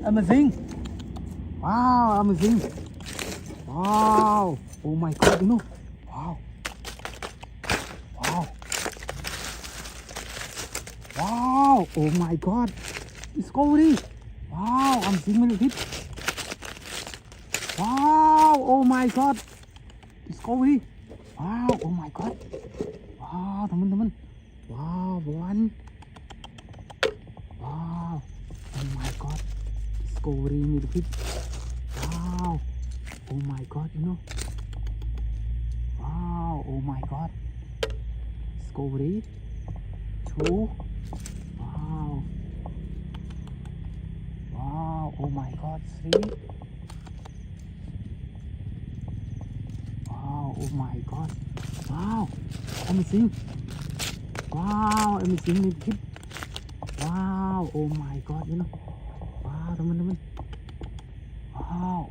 amazing. Wow, amazing. Wow, oh my god, you know. Wow, wow, wow, oh my god, discovery. Wow, amazing Millipede. Wow, oh my god, discovery. Wow, oh my god. Wow, teman-teman. Wow, one. Wow, oh my god, discovery Millipede. Wow, oh my god, you know. Wow, oh my god, discovery. Two. Wow, wow, oh my god, three. Wow, oh my god. Wow, amazing. Wow, amazing Millipede. Wow, oh my god, you know. Wow, teman-teman. Wow.